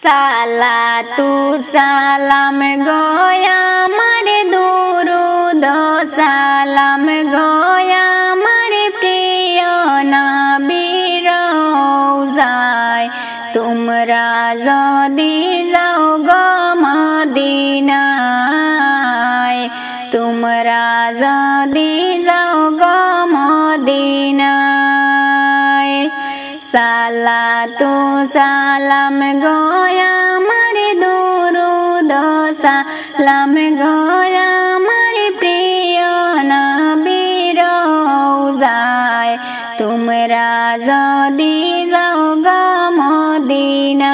সালাতু সালাম গয়া আমার দুরুদ সালাম গয়া আমার প্রিয় নবীর রওজায় তোমরা যদি যাও গো মদিনায় তোমরা যদি যাও গো মদিনায় সালাতু সালাম গয়া আমার দুরুদ সালাম গয়া আমার প্রিয় নবীর রওজায় তোমরা যদি যাও গো মদিনায়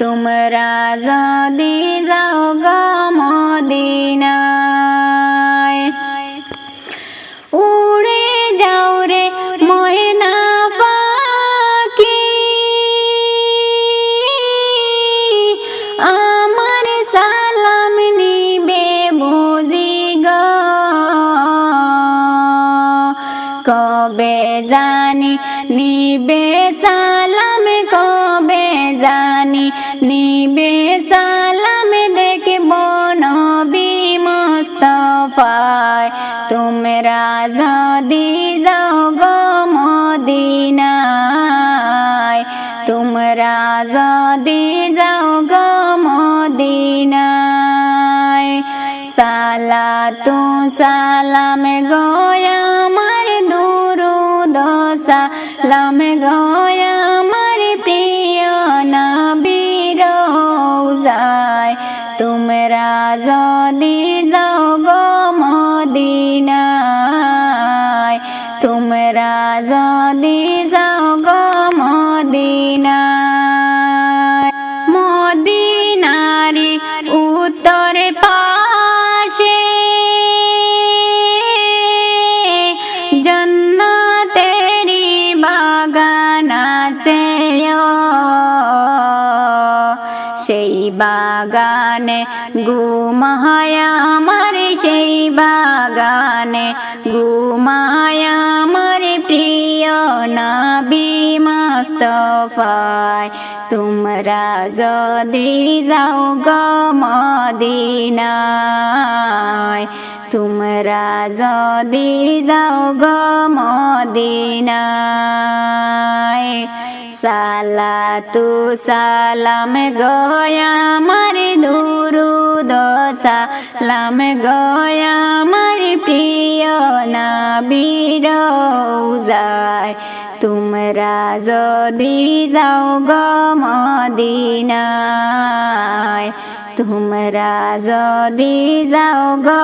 তোমরা যদি যাও গো মদিনায় উড়ে যাও রে ময়না পাখি আমার সালাম নিবে বুঝি গো কবে জানি নিবে সালাম কবে জানি নিবে সালাম দেখব নবী মুস্তাফায় তোমরা যদি যাও গো মদিনায় তোমরা যদি যাও গো মদিনায় সালাতু সালাম গয়া আমার দুরুদ সালাম গয়া আমার প্রিয় নবীর রওজায় তোমরা যদি যাও গো মদিনায় তোমরা যদি যাও গো মদিনায় মদিনারি উত্তর পাশে জান্নাতেরি বাগান আছে সেই বাগানে ঘুমায় আমার সেই বাগানে ঘুমায় আমার প্রিয় নবী মুস্তাফায় তোমরা যদি যাও গো মদিনায় তোমরা যদি যাও গো মদিনায় সালাতু সালাম গয়া আমার দুরুদ সালাম গয়া আমার প্রিয় নবীর রওজায় তোমরা যদি যাও গো মদিনায় তোমরা যদি যাও গো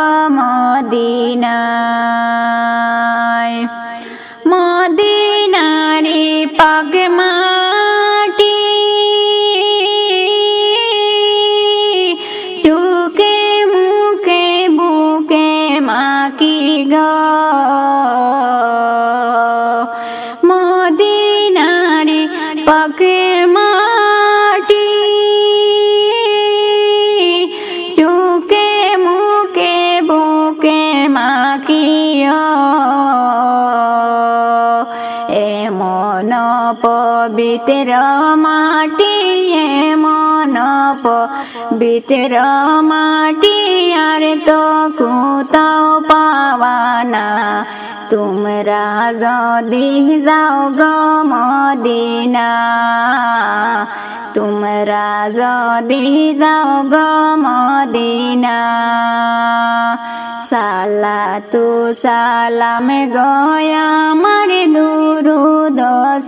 মদিনায় মদিনারি পাক মাটি চোখে মুখে বুকে মাকি গো মদিনারি পাক মাটি চোখে মুখে বুকে মাকিও এমন পবিত্র মাটি এমন পবিত্র মাটি আর তো কোথাও পাওয়া না তোমরা যদি যাও গো মদিনা তোমরা যদি যাও গো মদিনা সালাতু সালাম গয়া আমার দুরুদ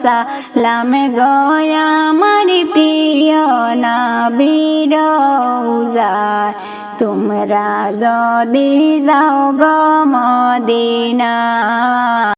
সালাম গয়া আমার প্রিয় নবীর রওজায় তোমরা যদি যাও গো মদিনা।